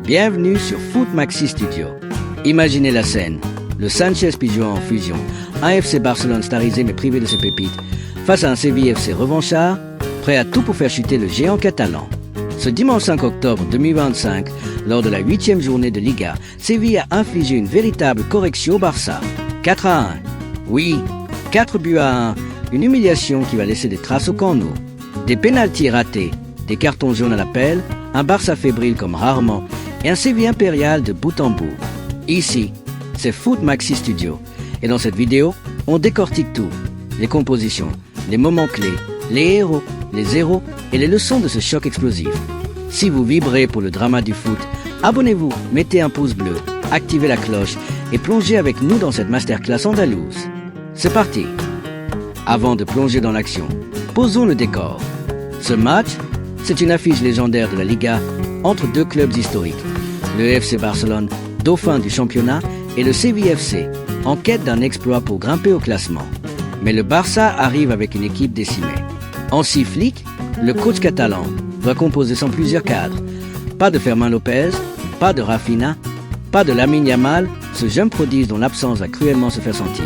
Bienvenue sur Foot Maxi Studio. Imaginez la scène. Le Sanchez Pizjuan en fusion. Un FC Barcelone starisé mais privé de ses pépites. Face à un Séville FC revanchard, prêt à tout pour faire chuter le géant catalan. Ce dimanche 5 octobre 2025, lors de la 8e journée de Liga, Séville a infligé une véritable correction au Barça. 4-1. Oui, 4 buts à 1. Une humiliation qui va laisser des traces au camp nou. Des pénaltys ratés, des cartons jaunes à la pelle, un Barça fébrile comme rarement et un Séville impérial de bout en bout. Ici, c'est Foot Maxi Studio. Et dans cette vidéo, on décortique tout. Les compositions, les moments clés, les héros, les zéros et les leçons de ce choc explosif. Si vous vibrez pour le drama du foot, abonnez-vous, mettez un pouce bleu, activez la cloche et plongez avec nous dans cette masterclass andalouse. C'est parti. Avant de plonger dans l'action, posons le décor. Ce match, c'est une affiche légendaire de la Liga entre deux clubs historiques. Le FC Barcelone, dauphin du championnat, et le Séville FC, en quête d'un exploit pour grimper au classement. Mais le Barça arrive avec une équipe décimée. Hansi Flick, le coach catalan, doit composer sans plusieurs cadres. Pas de Fermin Lopez, pas de Rafinha, pas de Lamine Yamal, ce jeune prodige dont l'absence va cruellement se faire sentir.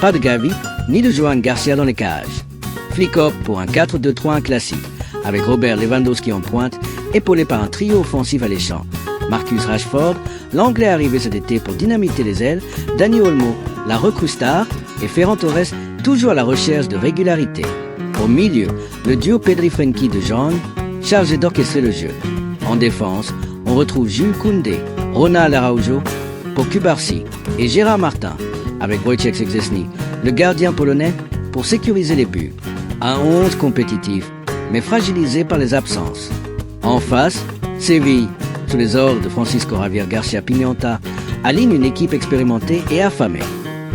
Pas de Gavi, ni de Joan Garcia dans les cages. Flick opte pour un 4-2-3-1 classique, avec Robert Lewandowski en pointe, épaulé par un trio offensif alléchant. Marcus Rashford, l'anglais arrivé cet été pour dynamiter les ailes, Dani Olmo, la recrue star, et Ferran Torres, toujours à la recherche de régularité. Au milieu, le duo Pedri-Frenkie de Jong, chargé d'orchestrer le jeu. En défense, on retrouve Jules Koundé, Ronald Araujo, pour Cubarsí et Gérard Martin, avec Wojciech Szczesny, le gardien polonais, pour sécuriser les buts. Un 11 compétitif, mais fragilisé par les absences. En face, Séville, sous les ordres de Francisco Javier Garcia Pimienta, aligne une équipe expérimentée et affamée.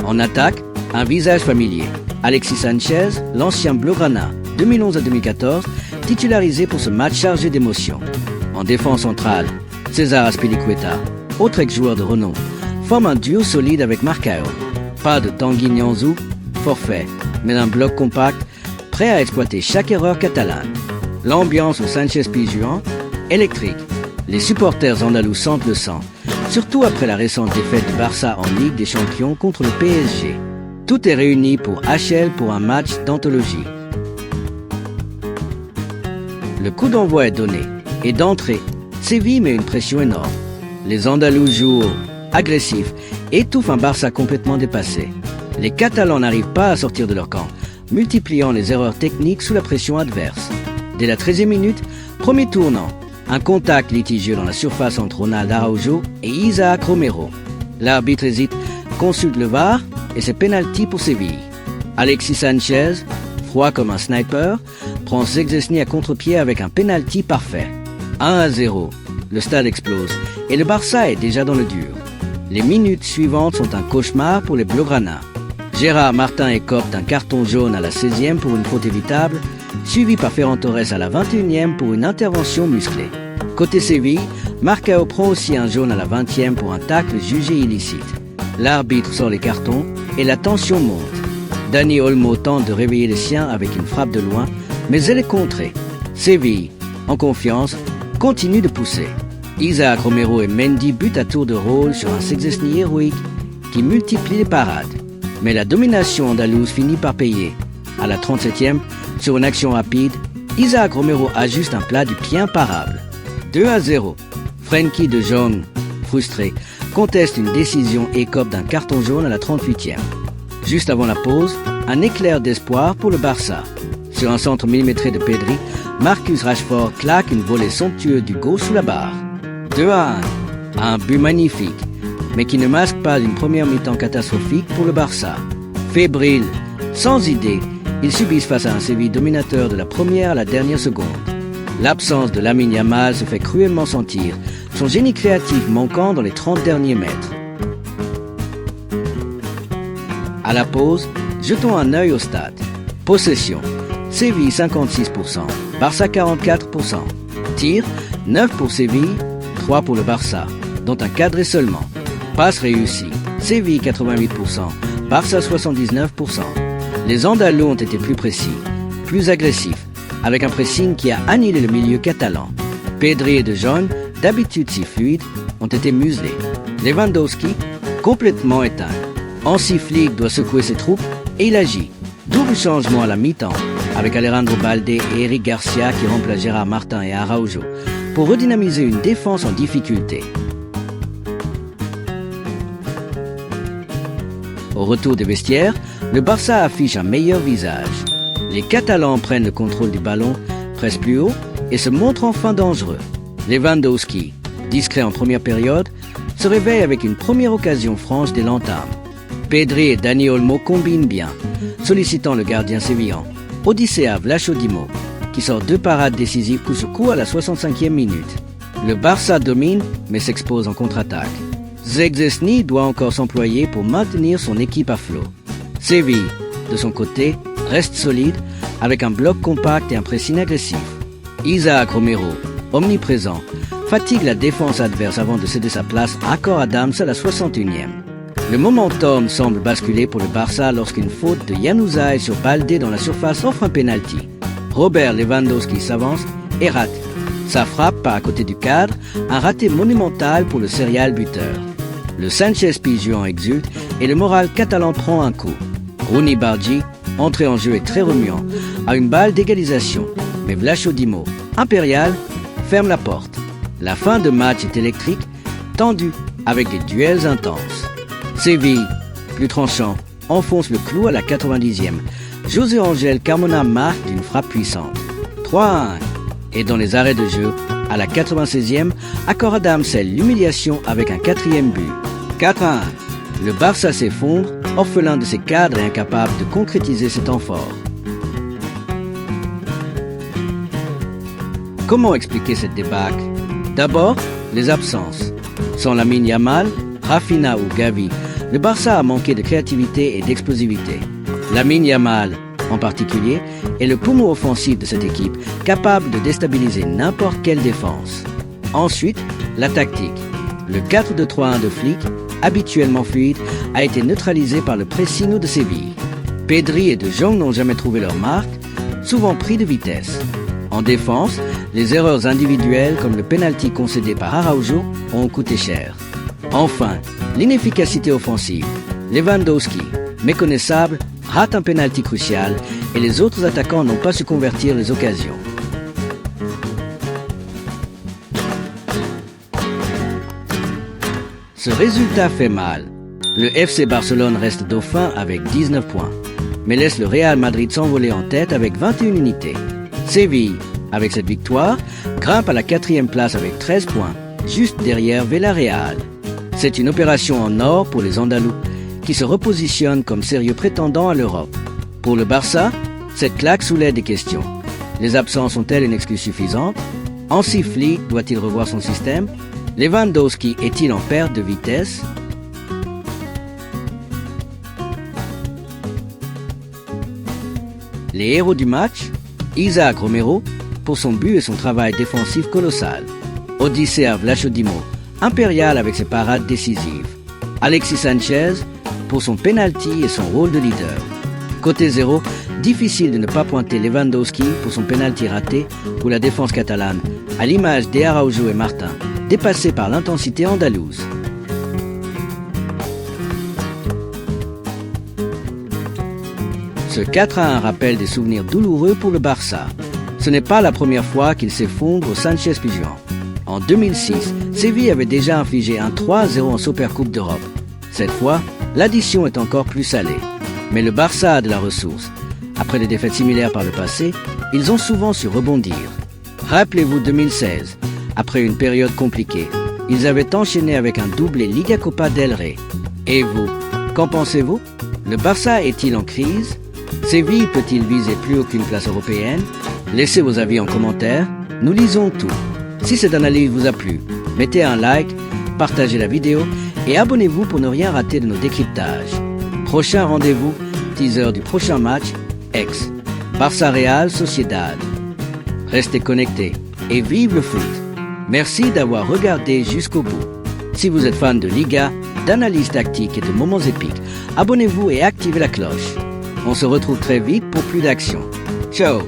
En attaque, un visage familier. Alexis Sanchez, l'ancien Blaugrana, 2011 à 2014, titularisé pour ce match chargé d'émotions. En défense centrale, César Azpilicueta, autre ex-joueur de renom, forme un duo solide avec Marcao. Pas de Tanguy Nianzou, forfait, mais un bloc compact, prêt à exploiter chaque erreur catalane. L'ambiance au Sanchez Pizjuan, électrique. Les supporters andalous sentent le sang, surtout après la récente défaite du Barça en Ligue des Champions contre le PSG. Tout est réuni pour HL pour un match d'anthologie. Le coup d'envoi est donné, et d'entrée, Séville met une pression énorme. Les Andalous jouent agressifs, étouffent un Barça complètement dépassé. Les Catalans n'arrivent pas à sortir de leur camp, multipliant les erreurs techniques sous la pression adverse. Dès la 13e minute, premier tournant, un contact litigieux dans la surface entre Ronald Araujo et Isaac Romero. L'arbitre hésite, consulte le VAR et c'est pénalty pour Séville. Alexis Sanchez, froid comme un sniper, prend Szczesny à contre-pied avec un pénalty parfait. 1-0, le stade explose et le Barça est déjà dans le dur. Les minutes suivantes sont un cauchemar pour les Blaugrana. Gérard Martin écope d'un carton jaune à la 16e pour une faute évitable, suivi par Ferran Torres à la 21e pour une intervention musclée. Côté Séville, Marcao prend aussi un jaune à la 20e pour un tacle jugé illicite. L'arbitre sort les cartons et la tension monte. Dani Olmo tente de réveiller les siens avec une frappe de loin, mais elle est contrée. Séville, en confiance, continue de pousser. Isaac Romero et Mendy butent à tour de rôle sur un Szczesny héroïque qui multiplie les parades. Mais la domination andalouse finit par payer. À la 37e, sur une action rapide, Isaac Romero ajuste un plat du pied imparable. 2-0. Frenkie de Jong, frustré, conteste une décision et écope d'un carton jaune à la 38e. Juste avant la pause, un éclair d'espoir pour le Barça. Sur un centre millimétré de Pedri, Marcus Rashford claque une volée somptueuse du gauche sous la barre. 2-1. Un but magnifique, mais qui ne masque pas une première mi-temps catastrophique pour le Barça. Fébrile, sans idée, ils subissent face à un Séville dominateur de la première à la dernière seconde. L'absence de Lamine Yamal se fait cruellement sentir, son génie créatif manquant dans les 30 derniers mètres. À la pause, jetons un œil au stade. Possession, Séville 56%, Barça 44%. Tir, 9 pour Séville, 3 pour le Barça, dont un cadré seulement. Passe réussie, Séville 88%, Barça 79%. Les Andalous ont été plus précis, plus agressifs, avec un pressing qui a annihilé le milieu catalan. Pedri et De Jong d'habitude si fluides, ont été muselés. Lewandowski, complètement éteint. Hansi Flick doit secouer ses troupes et il agit. Double changement à la mi-temps, avec Alejandro Balde et Eric Garcia qui remplacent Gérard Martin et Araujo, pour redynamiser une défense en difficulté. Au retour des vestiaires, le Barça affiche un meilleur visage. Les Catalans prennent le contrôle du ballon, pressent plus haut et se montrent enfin dangereux. Lewandowski, discret en première période, se réveille avec une première occasion franche dès l'entame. Pedri et Dani Olmo combinent bien, sollicitant le gardien sévillan. Odissea Vlachodimo, qui sort 2 parades décisives coup sur coup à la 65e minute. Le Barça domine, mais s'expose en contre-attaque. Szczęsny doit encore s'employer pour maintenir son équipe à flot. Séville, de son côté, reste solide, avec un bloc compact et un pressing agressif. Isaac Romero, omniprésent, fatigue la défense adverse avant de céder sa place à Cor Adams à la 61e. Le momentum semble basculer pour le Barça lorsqu'une faute de Januzaj sur Balde dans la surface offre un penalty. Robert Lewandowski s'avance et rate. Sa frappe part à côté du cadre, un raté monumental pour le serial buteur. Le Sanchez Pizjuan exulte et le moral catalan prend un coup. Rooney Bargi, entré en jeu et très remuant, a une balle d'égalisation, mais Vlachodimo, impérial, ferme la porte. La fin de match est électrique, tendue, avec des duels intenses. Séville, plus tranchant, enfonce le clou à la 90e. José Angel Carmona marque d'une frappe puissante. 3-1. Et dans les arrêts de jeu, à la 96e, Cor Adams scelle l'humiliation avec un 4e but. 4-1. Le Barça s'effondre, orphelin de ses cadres et incapable de concrétiser ses temps forts. Comment expliquer cette débâcle? D'abord, les absences. Sans Lamine Yamal, Rafinha ou Gavi, le Barça a manqué de créativité et d'explosivité. Lamine Yamal, en particulier, est le poumon offensif de cette équipe, capable de déstabiliser n'importe quelle défense. Ensuite, la tactique. Le 4-2-3-1 de Flick, habituellement fluide, a été neutralisé par le pressing de Séville. Pedri et De Jong n'ont jamais trouvé leur marque, souvent pris de vitesse. En défense, les erreurs individuelles comme le penalty concédé par Araujo ont coûté cher. Enfin, l'inefficacité offensive. Lewandowski, méconnaissable, rate un penalty crucial et les autres attaquants n'ont pas su convertir les occasions. Ce résultat fait mal. Le FC Barcelone reste dauphin avec 19 points, mais laisse le Real Madrid s'envoler en tête avec 21 unités. Séville, avec cette victoire, grimpe à la 4e place avec 13 points, juste derrière Villarreal. C'est une opération en or pour les Andalous, qui se repositionnent comme sérieux prétendants à l'Europe. Pour le Barça, cette claque soulève des questions. Les absences sont-elles une excuse suffisante? Hansi Flick doit-il revoir son système? Lewandowski est-il en perte de vitesse? Les héros du match? Isaac Romero, pour son but et son travail défensif colossal. Odissea Vlachodimo, impérial avec ses parades décisives. Alexis Sanchez, pour son penalty et son rôle de leader. Côté zéro, difficile de ne pas pointer Lewandowski pour son penalty raté ou la défense catalane, à l'image d'Araujo et Martin, dépassés par l'intensité andalouse. Ce 4-1 rappelle des souvenirs douloureux pour le Barça. Ce n'est pas la première fois qu'il s'effondre au Sanchez Pizjuan. En 2006, Séville avait déjà infligé un 3-0 en Supercoupe d'Europe. Cette fois, l'addition est encore plus salée. Mais le Barça a de la ressource. Après des défaites similaires par le passé, ils ont souvent su rebondir. Rappelez-vous 2016, après une période compliquée, ils avaient enchaîné avec un doublé Liga Copa del Rey. Et vous, qu'en pensez-vous? Le Barça est-il en crise? Séville peut-il viser plus aucune place européenne? Laissez vos avis en commentaire, nous lisons tout. Si cette analyse vous a plu, mettez un like, partagez la vidéo et abonnez-vous pour ne rien rater de nos décryptages. Prochain rendez-vous, teaser du prochain match, ex Barça Real Sociedad. Restez connectés et vive le foot. Merci d'avoir regardé jusqu'au bout. Si vous êtes fan de Liga, d'analyse tactique et de moments épiques, abonnez-vous et activez la cloche. On se retrouve très vite pour plus d'action. Ciao!